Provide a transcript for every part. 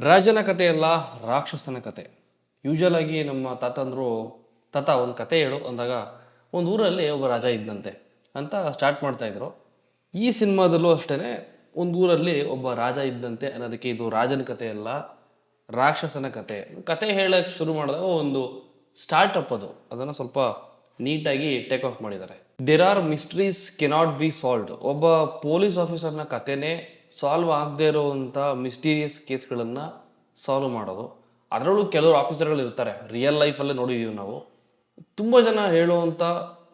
ರಾಜನ ಕತೆ ಅಲ್ಲ, ರಾಕ್ಷಸನ ಕತೆ. ಯೂಶಲ್ ಆಗಿ ನಮ್ಮ ತಾತ ಒಂದು ಕತೆ ಹೇಳು ಅಂದಾಗ ಒಂದು ಊರಲ್ಲಿ ಒಬ್ಬ ರಾಜ ಇದ್ದಂತೆ ಅಂತ ಸ್ಟಾರ್ಟ್ ಮಾಡ್ತಾ ಇದ್ರು. ಈ ಸಿನಿಮಾದಲ್ಲೂ ಅಷ್ಟೇ ಒಂದು ಊರಲ್ಲಿ ಒಬ್ಬ ರಾಜ ಇದ್ದಂತೆ ಅನ್ನೋದಕ್ಕೆ ಇದು ರಾಜನ ಕತೆ ಅಲ್ಲ, ರಾಕ್ಷಸನ ಕತೆ. ಕತೆ ಹೇಳಕ್ಕೆ ಶುರು ಮಾಡಿದಾಗ ಒಂದು ಸ್ಟಾರ್ಟಪ್ ಅದನ್ನು ಸ್ವಲ್ಪ ನೀಟಾಗಿ ಟೇಕ್ ಆಫ್ ಮಾಡಿದ್ದಾರೆ. There are mysteries cannot be solved. ಒಬ್ಬ ಪೊಲೀಸ್ ಆಫೀಸರ್ನ ಕತೆನೇ ಸಾಲ್ವ್ ಆಗದೆ ಇರೋವಂಥ ಮಿಸ್ಟೀರಿಯಸ್ ಕೇಸ್ಗಳನ್ನು ಸಾಲ್ವ್ ಮಾಡೋದು. ಅದರಲ್ಲೂ ಕೆಲವರು ಆಫೀಸರ್ಗಳು ಇರ್ತಾರೆ, ರಿಯಲ್ ಲೈಫಲ್ಲೇ ನೋಡಿದ್ದೀವಿ ನಾವು. ತುಂಬ ಜನ ಹೇಳುವಂಥ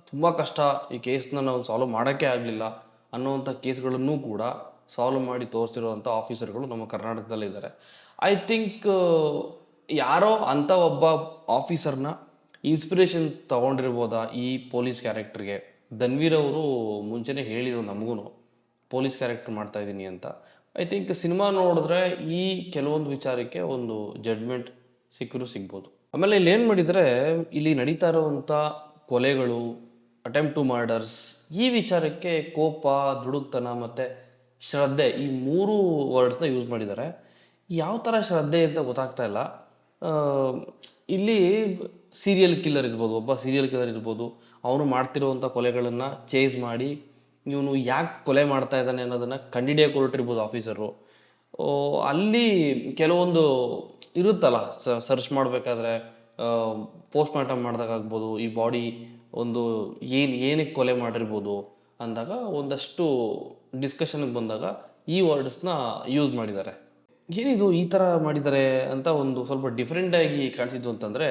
ತುಂಬ ಕಷ್ಟ, ಈ ಕೇಸ್ನ ನಾವು ಸಾಲ್ವ್ ಮಾಡೋಕ್ಕೆ ಆಗಲಿಲ್ಲ ಅನ್ನೋವಂಥ ಕೇಸ್ಗಳನ್ನು ಕೂಡ ಸಾಲ್ವ್ ಮಾಡಿ ತೋರಿಸಿರುವಂಥ ಆಫೀಸರ್ಗಳು ನಮ್ಮ ಕರ್ನಾಟಕದಲ್ಲಿದ್ದಾರೆ. ಐ ಥಿಂಕ್ ಯಾರೋ ಅಂಥ ಒಬ್ಬ ಆಫೀಸರ್ನ ಇನ್ಸ್ಪಿರೇಷನ್ ತೊಗೊಂಡಿರ್ಬೋದಾ ಈ ಪೊಲೀಸ್ ಕ್ಯಾರೆಕ್ಟರ್ಗೆ. ಧನ್ವೀರ್ ಅವರು ಮುಂಚೆನೇ ಹೇಳಿದರು ನಮಗೂ, ಪೊಲೀಸ್ ಕ್ಯಾರೆಕ್ಟರ್ ಮಾಡ್ತಾ ಇದ್ದೀನಿ ಅಂತ. ಐ ಥಿಂಕ್ ಸಿನಿಮಾ ನೋಡಿದ್ರೆ ಈ ಕೆಲವೊಂದು ವಿಚಾರಕ್ಕೆ ಒಂದು ಜಡ್ಜ್ಮೆಂಟ್ ಸಿಗ್ಬೋದು. ಆಮೇಲೆ ಇಲ್ಲಿ ಏನು ಮಾಡಿದರೆ, ಇಲ್ಲಿ ನಡೀತಾ ಇರೋವಂಥ ಕೊಲೆಗಳು, ಅಟೆಂಪ್ಟ್ ಟು ಮರ್ಡರ್ಸ್, ಈ ವಿಚಾರಕ್ಕೆ ಕೋಪ, ದುಡುಕ್ತನ ಮತ್ತು ಶ್ರದ್ಧೆ, ಈ ಮೂರು ವರ್ಡ್ಸ್ನ ಯೂಸ್ ಮಾಡಿದ್ದಾರೆ. ಯಾವ ಥರ ಶ್ರದ್ಧೆ ಅಂತ ಗೊತ್ತಾಗ್ತಾ ಇಲ್ಲ. ಇಲ್ಲಿ ಸೀರಿಯಲ್ ಕಿಲ್ಲರ್ ಇರ್ಬೋದು, ಒಬ್ಬ ಸೀರಿಯಲ್ ಕಿಲ್ಲರ್ ಇರ್ಬೋದು, ಅವನು ಮಾಡ್ತಿರುವಂಥ ಕೊಲೆಗಳನ್ನು ಚೇಸ್ ಮಾಡಿ ಇವನು ಯಾಕೆ ಕೊಲೆ ಮಾಡ್ತಾ ಇದ್ದಾನೆ ಅನ್ನೋದನ್ನು ಕಂಡಿಡಿಯೋಕೆ ಹೊರಟಿರ್ಬೋದು ಆಫೀಸರು. ಅಲ್ಲಿ ಕೆಲವೊಂದು ಇರುತ್ತಲ್ಲ, ಸರ್ಚ್ ಮಾಡಬೇಕಾದ್ರೆ ಪೋಸ್ಟ್ ಮಾರ್ಟಮ್ ಮಾಡಿದಾಗ್ಬೋದು, ಈ ಬಾಡಿ ಒಂದು ಏನಕ್ಕೆ ಕೊಲೆ ಮಾಡಿರ್ಬೋದು ಅಂದಾಗ ಒಂದಷ್ಟು ಡಿಸ್ಕಷನ್ಗೆ ಬಂದಾಗ ಈ ವರ್ಡ್ಸ್ನ ಯೂಸ್ ಮಾಡಿದ್ದಾರೆ. ಏನಿದು ಈ ಥರ ಮಾಡಿದ್ದಾರೆ ಅಂತ ಒಂದು ಸ್ವಲ್ಪ ಡಿಫ್ರೆಂಟಾಗಿ ಕಾಣಿಸಿದ್ದು ಅಂತಂದರೆ,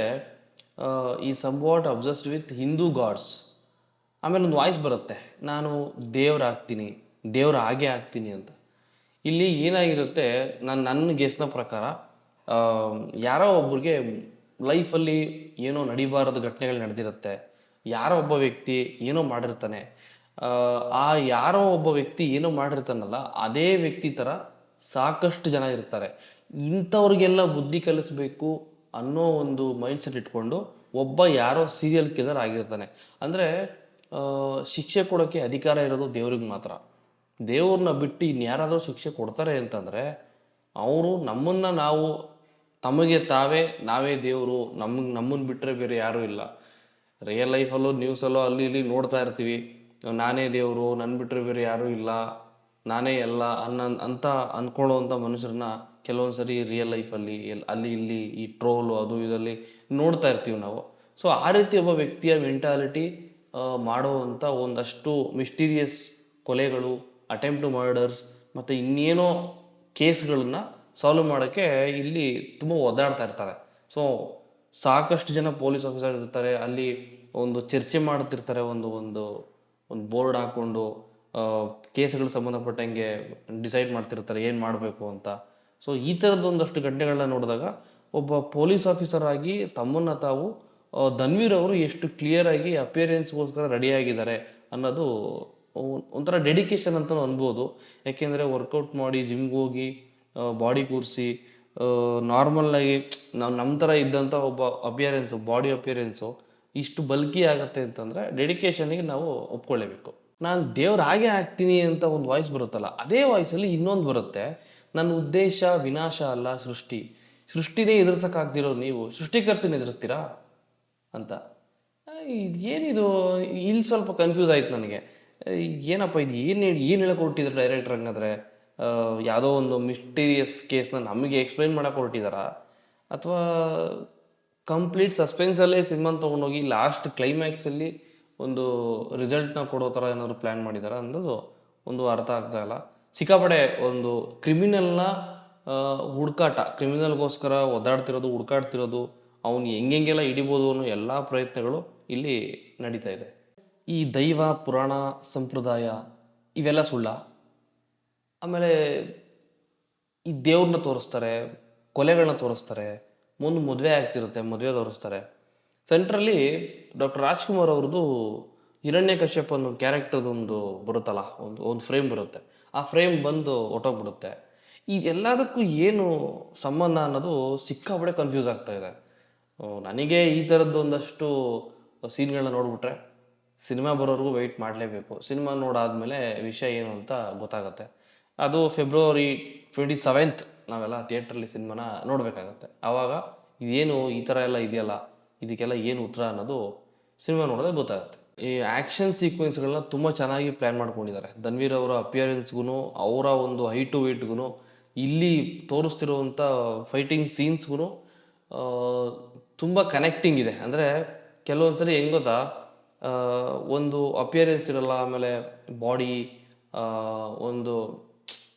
ಈ ಸಮ್ವಾಟ್ ಅಬ್ಸಸ್ಡ್ ವಿತ್ ಹಿಂದೂ ಗಾಡ್ಸ್. ಆಮೇಲೆ ಒಂದು ವಾಯ್ಸ್ ಬರುತ್ತೆ, ನಾನು ದೇವರಾಗ್ತೀನಿ, ದೇವ್ರ ಹಾಗೆ ಆಗ್ತೀನಿ ಅಂತ. ಇಲ್ಲಿ ಏನಾಗಿರುತ್ತೆ, ನನ್ನ ಗೆಸ್ನ ಪ್ರಕಾರ ಯಾರೋ ಒಬ್ರಿಗೆ ಲೈಫಲ್ಲಿ ಏನೋ ನಡಿಬಾರದ ಘಟನೆಗಳು ನಡೆದಿರುತ್ತೆ. ಯಾರೋ ಒಬ್ಬ ವ್ಯಕ್ತಿ ಏನೋ ಮಾಡಿರ್ತಾನೆ. ಆ ಯಾರೋ ಒಬ್ಬ ವ್ಯಕ್ತಿ ಏನೋ ಮಾಡಿರ್ತಾನಲ್ಲ, ಅದೇ ವ್ಯಕ್ತಿ ಥರ ಸಾಕಷ್ಟು ಜನ ಇರ್ತಾರೆ. ಇಂಥವ್ರಿಗೆಲ್ಲ ಬುದ್ಧಿ ಕಲಿಸ್ಬೇಕು ಅನ್ನೋ ಒಂದು ಮೈಂಡ್ಸೆಟ್ ಇಟ್ಕೊಂಡು ಒಬ್ಬ ಯಾರೋ ಸೀರಿಯಲ್ ಕಿಲ್ಲರ್ ಆಗಿರ್ತಾನೆ. ಅಂದರೆ ಶಿಕ್ಷೆ ಕೊಡೋಕ್ಕೆ ಅಧಿಕಾರ ಇರೋದು ದೇವ್ರಿಗೆ ಮಾತ್ರ. ದೇವ್ರನ್ನ ಬಿಟ್ಟು ಇನ್ಯಾರಾದರೂ ಶಿಕ್ಷೆ ಕೊಡ್ತಾರೆ ಅಂತಂದರೆ ಅವರು ನಾವು ತಮಗೆ ನಾವೇ ದೇವರು, ನಮ್ಮನ್ನು ಬಿಟ್ಟರೆ ಬೇರೆ ಯಾರೂ ಇಲ್ಲ. ರಿಯಲ್ ಲೈಫಲ್ಲೂ ನ್ಯೂಸಲ್ಲೋ ಅಲ್ಲಿ ಇಲ್ಲಿ ನೋಡ್ತಾ ಇರ್ತೀವಿ, ನಾನೇ ದೇವರು, ನನ್ನ ಬಿಟ್ಟರೆ ಬೇರೆ ಯಾರೂ ಇಲ್ಲ, ನಾನೇ ಎಲ್ಲ ಅಂತ ಅಂದ್ಕೊಳ್ಳೋವಂಥ ಮನುಷ್ಯರನ್ನ ಕೆಲವೊಂದು ಸರಿ ರಿಯಲ್ ಲೈಫಲ್ಲಿ ಅಲ್ಲಿ ಇಲ್ಲಿ ಈ ಟ್ರೋಲು ಅದು ಇದರಲ್ಲಿ ನೋಡ್ತಾ ಇರ್ತೀವಿ ನಾವು. ಸೊ ಆ ರೀತಿ ಒಬ್ಬ ವ್ಯಕ್ತಿಯ ಮೆಂಟಾಲಿಟಿ ಮಾಡುವಂಥ ಒಂದಷ್ಟು ಮಿಸ್ಟೀರಿಯಸ್ ಕೊಲೆಗಳು, ಅಟೆಂಪ್ಟ್ ಟು ಮರ್ಡರ್ಸ್ ಮತ್ತು ಇನ್ನೇನೋ ಕೇಸ್ಗಳನ್ನ ಸಾಲ್ವ್ ಮಾಡೋಕ್ಕೆ ಇಲ್ಲಿ ತುಂಬ ಒದ್ದಾಡ್ತಾ ಇರ್ತಾರೆ. ಸೊ ಸಾಕಷ್ಟು ಜನ ಪೊಲೀಸ್ ಆಫೀಸರ್ ಇರ್ತಾರೆ, ಅಲ್ಲಿ ಒಂದು ಚರ್ಚೆ ಮಾಡ್ತಿರ್ತಾರೆ, ಒಂದು ಒಂದು ಒಂದು ಬೋರ್ಡ್ ಹಾಕ್ಕೊಂಡು ಕೇಸ್ಗಳು ಸಂಬಂಧಪಟ್ಟಂಗೆ ಡಿಸೈಡ್ ಮಾಡ್ತಿರ್ತಾರೆ ಏನು ಮಾಡಬೇಕು ಅಂತ. ಸೊ ಈ ಥರದ್ದು ಒಂದಷ್ಟು ಘಟನೆಗಳನ್ನ ನೋಡಿದಾಗ ಒಬ್ಬ ಪೊಲೀಸ್ ಆಫೀಸರ್ ಆಗಿ ತಮ್ಮನ್ನು ತಾವು ಧನ್ವೀರ್ ಅವರು ಎಷ್ಟು ಕ್ಲಿಯರಾಗಿ ಅಪಿಯರೆನ್ಸ್ಗೋಸ್ಕರ ರೆಡಿಯಾಗಿದ್ದಾರೆ ಅನ್ನೋದು ಒಂಥರ ಡೆಡಿಕೇಶನ್ ಅಂತ ಅನ್ಬೋದು. ಯಾಕೆಂದರೆ ವರ್ಕೌಟ್ ಮಾಡಿ ಜಿಮ್ಗೆ ಹೋಗಿ ಬಾಡಿ ಕೂರಿಸಿ ನಾರ್ಮಲ್ಲಾಗಿ ನಮ್ಮ ಥರ ಇದ್ದಂಥ ಒಬ್ಬ ಬಾಡಿ ಅಪಿಯರೆನ್ಸು ಇಷ್ಟು ಬಲ್ಕಿ ಆಗುತ್ತೆ ಅಂತಂದರೆ ಡೆಡಿಕೇಶನ್ಗೆ ನಾವು ಒಪ್ಕೊಳ್ಳೇಬೇಕು. ನಾನು ದೇವ್ರ ಹಾಗೆ ಆಗ್ತೀನಿ ಅಂತ ಒಂದು ವಾಯ್ಸ್ ಬರುತ್ತಲ್ಲ, ಅದೇ ವಾಯ್ಸಲ್ಲಿ ಇನ್ನೊಂದು ಬರುತ್ತೆ, ನನ್ನ ಉದ್ದೇಶ ವಿನಾಶ ಅಲ್ಲ ಸೃಷ್ಟಿನೇ ಎದುರಿಸೋಕ್ಕಾಗ್ದಿರೋ ನೀವು ಸೃಷ್ಟಿಕರ್ತನ ಎದುರಿಸ್ತೀರಾ ಅಂತ. ಏನಿದು, ಇಲ್ಲಿ ಸ್ವಲ್ಪ ಕನ್ಫ್ಯೂಸ್ ಆಯ್ತು ನನಗೆ. ಏನಪ್ಪ ಇದು, ಏನು ಹೇಳಕ್ಕೆ ಹೊರಟಿದ್ದಾರೆ ಡೈರೆಕ್ಟ್ರ್? ಹಂಗಾದ್ರೆ ಯಾವುದೋ ಒಂದು ಮಿಸ್ಟೀರಿಯಸ್ ಕೇಸ್ನ ನಮಗೆ ಎಕ್ಸ್ಪ್ಲೈನ್ ಮಾಡೋಕೆ ಹೊರಟಿದ್ದಾರಾ, ಅಥವಾ ಕಂಪ್ಲೀಟ್ ಸಸ್ಪೆನ್ಸಲ್ಲೇ ಸಿನಿಮಾನ ತೊಗೊಂಡೋಗಿ ಲಾಸ್ಟ್ ಕ್ಲೈಮ್ಯಾಕ್ಸಲ್ಲಿ ಒಂದು ರಿಸಲ್ಟ್ನ ಕೊಡೋ ಥರ ಏನಾದರೂ ಪ್ಲ್ಯಾನ್ ಮಾಡಿದಾರ ಅನ್ನೋದು ಒಂದು ಅರ್ಥ ಆಗ್ತಾ ಇಲ್ಲ. ಸಿಕ್ಕಾಪಡೆ ಒಂದು ಕ್ರಿಮಿನಲ್ನ ಕ್ರಿಮಿನಲ್ಗೋಸ್ಕರ ಹುಡ್ಕಾಡ್ತಿರೋದು, ಅವನು ಹೆಂಗೆಲ್ಲ ಹಿಡಿಬೋದು ಅನ್ನೋ ಎಲ್ಲ ಪ್ರಯತ್ನಗಳು ಇಲ್ಲಿ ನಡೀತಾ ಇದೆ. ಈ ದೈವ ಪುರಾಣ ಸಂಪ್ರದಾಯ ಇವೆಲ್ಲ ಸುಳ್ಳ. ಆಮೇಲೆ ಈ ದೇವ್ರನ್ನ ತೋರಿಸ್ತಾರೆ, ಕೊಲೆಗಳನ್ನ ತೋರಿಸ್ತಾರೆ, ಮದುವೆ ಆಗ್ತಿರುತ್ತೆ, ಮದುವೆ ತೋರಿಸ್ತಾರೆ. ಸೆಂಟ್ರಲ್ಲಿ ಡಾಕ್ಟರ್ ರಾಜ್ಕುಮಾರ್ ಅವ್ರದ್ದು ಹಿರಣ್ಯಕಶ್ಯಪ್ ಅನ್ನೋ ಕ್ಯಾರೆಕ್ಟರ್ದೊಂದು ಬರುತ್ತಲ್ಲ, ಒಂದು ಫ್ರೇಮ್ ಬರುತ್ತೆ. ಆ ಫ್ರೇಮ್ ಬಂದು ಹೊಟ್ಟೋಗ್ಬಿಡುತ್ತೆ. ಇದೆಲ್ಲದಕ್ಕೂ ಏನು ಸಂಬಂಧ ಅನ್ನೋದು ಸಿಕ್ಕಾಪಡೆ ಕನ್ಫ್ಯೂಸ್ ಆಗ್ತಾ ಇದೆ ನನಗೆ. ಈ ಥರದ್ದು ಒಂದಷ್ಟು ಸೀನ್ಗಳನ್ನ ನೋಡಿಬಿಟ್ರೆ ಸಿನಿಮಾ ಬರೋರ್ಗೂ ವೆಯ್ಟ್ ಮಾಡಲೇಬೇಕು. ಸಿನಿಮಾ ನೋಡಾದ್ಮೇಲೆ ವಿಷಯ ಏನು ಅಂತ ಗೊತ್ತಾಗುತ್ತೆ. ಅದು ಫೆಬ್ರವರಿ 27 ನಾವೆಲ್ಲ ಥಿಯೇಟ್ರಲ್ಲಿ ಸಿನಿಮಾನ ನೋಡಬೇಕಾಗತ್ತೆ. ಆವಾಗ ಇದೇನು ಈ ಥರ ಎಲ್ಲ ಇದೆಯಲ್ಲ, ಇದಕ್ಕೆಲ್ಲ ಏನು ಉತ್ತರ ಅನ್ನೋದು ಸಿನಿಮಾ ನೋಡಿದ್ರೆ ಗೊತ್ತಾಗುತ್ತೆ. ಈ ಆ್ಯಕ್ಷನ್ ಸೀಕ್ವೆನ್ಸ್ಗಳನ್ನ ತುಂಬ ಚೆನ್ನಾಗಿ ಪ್ಲ್ಯಾನ್ ಮಾಡ್ಕೊಂಡಿದ್ದಾರೆ. ಧನ್ವೀರ್ ಅವರ ಅಪಿಯರೆನ್ಸ್ಗೂ, ಅವರ ಒಂದು ಹೈಟು ವೆಯ್ಟ್ಗೂ, ಇಲ್ಲಿ ತೋರಿಸ್ತಿರುವಂಥ ಫೈಟಿಂಗ್ ಸೀನ್ಸ್ಗೂ ತುಂಬ ಕನೆಕ್ಟಿಂಗ್ ಇದೆ. ಅಂದರೆ ಕೆಲವೊಂದು ಸರಿ ಹೆಂಗೆ ಗೊತ್ತಾ, ಒಂದು ಅಪಿಯರೆನ್ಸ್ ಇರಲ್ಲ, ಆಮೇಲೆ ಬಾಡಿ ಒಂದು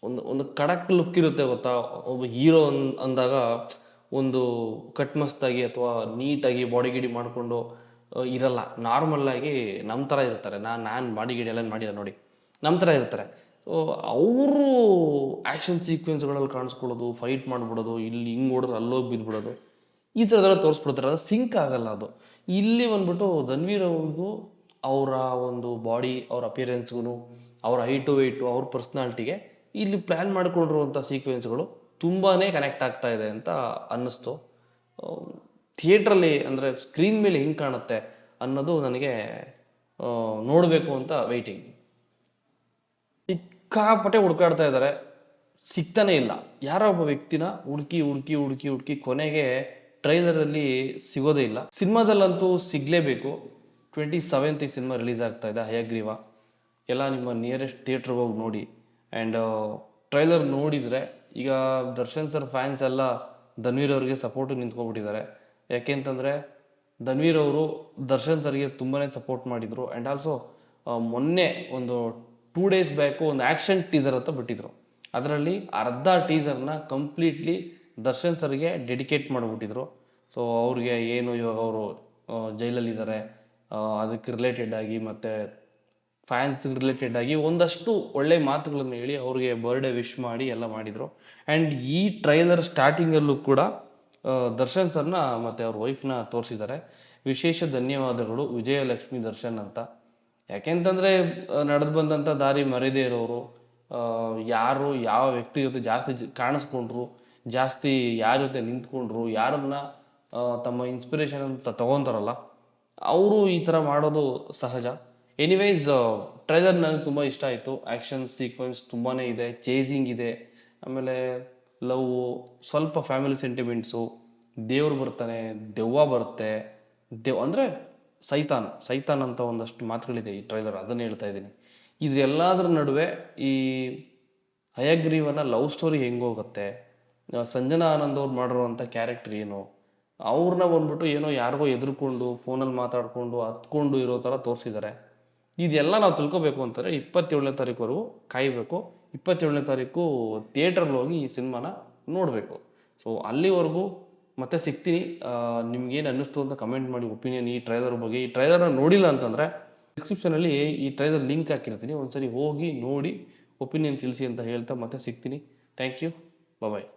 ಒಂದು ಒಂದು ಖಡಕ್ ಲುಕ್ ಇರುತ್ತೆ ಗೊತ್ತಾ. ಒಬ್ಬ ಹೀರೋ ಅಂದಾಗ ಒಂದು ಕಟ್ಮಸ್ತಾಗಿ ಅಥವಾ ನೀಟಾಗಿ ಬಾಡಿ ಗಿಡಿ ಮಾಡಿಕೊಂಡು ಇರಲ್ಲ. ನಾರ್ಮಲ್ಲಾಗಿ ನಮ್ಮ ಥರ ಇರ್ತಾರೆ. ನಾನು ಬಾಡಿ ಗಿಡಿ ಎಲ್ಲ ಮಾಡಿಲ್ಲ ನೋಡಿ, ನಮ್ಮ ಥರ ಇರ್ತಾರೆ. ಸೊ ಅವರು ಆ್ಯಕ್ಷನ್ ಸೀಕ್ವೆನ್ಸ್ಗಳಲ್ಲಿ ಕಾಣಿಸ್ಕೊಳ್ಳೋದು, ಫೈಟ್ ಮಾಡಿಬಿಡೋದು, ಇಲ್ಲಿ ಹಿಂಗೆ ಹೊಡೆದ್ರೆ ಅಲ್ಲೋಗಿ ಬಿದ್ದುಬಿಡೋದು, ಈ ಥರದೆಲ್ಲ ತೋರಿಸ್ಬಿಡ್ತಾರೆ. ಅದು ಸಿಂಕ್ ಆಗಲ್ಲ. ಅದು ಇಲ್ಲಿ ಬಂದ್ಬಿಟ್ಟು ಧನ್ವೀರ್ ಅವ್ರಿಗೂ ಅವರ ಒಂದು ಬಾಡಿ, ಅವ್ರ ಅಪಿಯರೆನ್ಸ್ಗೂ, ಅವ್ರ ಹೈಟು ವೆಯ್ಟು, ಅವ್ರ ಪರ್ಸ್ನಾಲಿಟಿಗೆ ಇಲ್ಲಿ ಪ್ಲ್ಯಾನ್ ಮಾಡಿಕೊಂಡಿರುವಂಥ ಸೀಕ್ವೆನ್ಸ್ಗಳು ತುಂಬಾ ಕನೆಕ್ಟ್ ಆಗ್ತಾ ಇದೆ ಅಂತ ಅನ್ನಿಸ್ತು. ಥಿಯೇಟ್ರಲ್ಲಿ ಅಂದರೆ ಸ್ಕ್ರೀನ್ ಮೇಲೆ ಹೆಂಗೆ ಕಾಣುತ್ತೆ ಅನ್ನೋದು ನನಗೆ ನೋಡಬೇಕು ಅಂತ ವೆಯ್ಟಿಂಗ್. ಸಿಕ್ಕಾಪಟ್ಟೆ ಹುಡುಕಾಡ್ತಾ ಇದ್ದಾರೆ, ಸಿಗ್ತಾನೆ ಇಲ್ಲ. ಯಾರೋ ಒಬ್ಬ ವ್ಯಕ್ತಿನ ಹುಡುಕಿ ಹುಡುಕಿ ಹುಡುಕಿ ಹುಡುಕಿ ಕೊನೆಗೆ ಟ್ರೈಲರಲ್ಲಿ ಸಿಗೋದೇ ಇಲ್ಲ. ಸಿನಿಮಾದಲ್ಲಂತೂ ಸಿಗಲೇಬೇಕು. 27th ಈ ಸಿನಿಮಾ ರಿಲೀಸ್ ಆಗ್ತಾ ಇದೆ, ಹಯಗ್ರೀವ. ಎಲ್ಲ ನಿಮ್ಮ ನಿಯರೆಸ್ಟ್ ಥಿಯೇಟ್ರಿಗೆ ಹೋಗಿ ನೋಡಿ. ಆ್ಯಂಡ್ ಟ್ರೈಲರ್ ನೋಡಿದರೆ ಈಗ ದರ್ಶನ್ ಸರ್ ಫ್ಯಾನ್ಸ್ ಎಲ್ಲ ಧನ್ವೀರ್ ಅವ್ರಿಗೆ ಸಪೋರ್ಟು ನಿಂತ್ಕೊಬಿಟ್ಟಿದ್ದಾರೆ. ಯಾಕೆಂತಂದರೆ ಧನ್ವೀರ್ ಅವರು ದರ್ಶನ್ ಸರ್ಗೆ ತುಂಬಾ ಸಪೋರ್ಟ್ ಮಾಡಿದರು. ಆ್ಯಂಡ್ ಆಲ್ಸೋ ಮೊನ್ನೆ ಒಂದು 2 days ಬ್ಯಾಕು ಒಂದು ಆ್ಯಕ್ಷನ್ ಟೀಸರ್ ಅಂತ ಬಿಟ್ಟಿದ್ರು. ಅದರಲ್ಲಿ ಅರ್ಧ ಟೀಸರ್ನ ಕಂಪ್ಲೀಟ್ಲಿ ದರ್ಶನ್ ಸರ್ಗೆ ಡೆಡಿಕೇಟ್ ಮಾಡಿಬಿಟ್ಟಿದ್ರು. ಸೊ ಅವ್ರಿಗೆ ಏನು ಇವಾಗ ಅವರು ಜೈಲಲ್ಲಿದ್ದಾರೆ ಅದಕ್ಕೆ ರಿಲೇಟೆಡ್ ಆಗಿ, ಮತ್ತು ಫ್ಯಾನ್ಸ್ಗೆ ರಿಲೇಟೆಡ್ ಆಗಿ ಒಂದಷ್ಟು ಒಳ್ಳೆ ಮಾತುಗಳನ್ನು ಹೇಳಿ ಅವ್ರಿಗೆ ಬರ್ಡೇ ವಿಶ್ ಮಾಡಿ ಎಲ್ಲ ಮಾಡಿದರು. ಆ್ಯಂಡ್ ಈ ಟ್ರೈಲರ್ ಸ್ಟಾರ್ಟಿಂಗಲ್ಲೂ ಕೂಡ ದರ್ಶನ್ ಸರ್ನ ಮತ್ತು ಅವ್ರ ವೈಫ್ನ ತೋರಿಸಿದ್ದಾರೆ. ವಿಶೇಷ ಧನ್ಯವಾದಗಳು ವಿಜಯಲಕ್ಷ್ಮಿ ದರ್ಶನ್ ಅಂತ. ಯಾಕೆಂತಂದರೆ ನಡೆದು ಬಂದಂಥ ದಾರಿ ಮರೆಯದೇ ಇರೋರು, ಯಾರು ಯಾವ ವ್ಯಕ್ತಿ ಜೊತೆ ಜಾಸ್ತಿ ಕಾಣಿಸ್ಕೊಂಡ್ರು, ಜಾಸ್ತಿ ಯಾರ ಜೊತೆ ನಿಂತ್ಕೊಂಡ್ರು, ಯಾರನ್ನ ತಮ್ಮ ಇನ್ಸ್ಪಿರೇಷನ್ ಅಂತ ತೊಗೊತಾರಲ್ಲ, ಅವರು ಈ ಥರ ಮಾಡೋದು ಸಹಜ. ಎನಿವೈಸ್ ಟ್ರೈಲರ್ ನನಗೆ ತುಂಬ ಇಷ್ಟ ಆಯಿತು. ಆ್ಯಕ್ಷನ್ ಸೀಕ್ವೆನ್ಸ್ ತುಂಬಾ ಇದೆ, ಚೇಸಿಂಗ್ ಇದೆ, ಆಮೇಲೆ ಲವ್, ಸ್ವಲ್ಪ ಫ್ಯಾಮಿಲಿ ಸೆಂಟಿಮೆಂಟ್ಸು, ದೇವ್ರು ಬರ್ತಾನೆ, ದೆವ್ವ ಬರುತ್ತೆ, ಅಂದರೆ ಸೈತಾನ್ ಅಂತ ಒಂದಷ್ಟು ಮಾತುಗಳಿದೆ ಈ ಟ್ರೈಲರ್, ಅದನ್ನು ಹೇಳ್ತಾ ಇದ್ದೀನಿ. ಇದೆಲ್ಲದರ ನಡುವೆ ಈ ಹಯಗ್ರೀವನ ಲವ್ ಸ್ಟೋರಿ ಹೆಂಗೋಗುತ್ತೆ, ಸಂಜನಾ ಆನಂದ್ ಅವ್ರು ಮಾಡಿರುವಂಥ ಕ್ಯಾರೆಕ್ಟರ್ ಏನು, ಅವ್ರನ್ನ ಬಂದ್ಬಿಟ್ಟು ಏನೋ ಯಾರಿಗೋ ಎದುರ್ಕೊಂಡು ಫೋನಲ್ಲಿ ಮಾತಾಡಿಕೊಂಡು ಹತ್ಕೊಂಡು ಇರೋ ಥರ ತೋರಿಸಿದ್ದಾರೆ. ಇದೆಲ್ಲ ನಾವು ತಿಳ್ಕೊಬೇಕು ಅಂತಾರೆ 27ನೇ ತಾರೀಕುವರೆಗೂ ಕಾಯಬೇಕು. 27ನೇ ತಾರೀಕು ಥಿಯೇಟ್ರಲ್ಲಿ ಹೋಗಿ ಈ ಸಿನಿಮಾನ ನೋಡಬೇಕು. ಸೊ ಅಲ್ಲಿವರೆಗೂ ಮತ್ತೆ ಸಿಗ್ತೀನಿ. ನಿಮ್ಗೇನು ಅನ್ನಿಸ್ತು ಅಂತ ಕಮೆಂಟ್ ಮಾಡಿ ಒಪಿನಿಯನ್ ಈ ಟ್ರೈಲರ್ ಬಗ್ಗೆ. ಈ ಟ್ರೈಲರ್ನ ನೋಡಿಲ್ಲ ಅಂತಂದರೆ ಡಿಸ್ಕ್ರಿಪ್ಷನಲ್ಲಿ ಈ ಟ್ರೈಲರ್ ಲಿಂಕ್ ಹಾಕಿರ್ತೀನಿ, ಒಂದ್ಸರಿ ಹೋಗಿ ನೋಡಿ ಒಪಿನಿಯನ್ ತಿಳಿಸಿ ಅಂತ ಹೇಳ್ತಾ ಮತ್ತೆ ಸಿಗ್ತೀನಿ. Thank you, bye.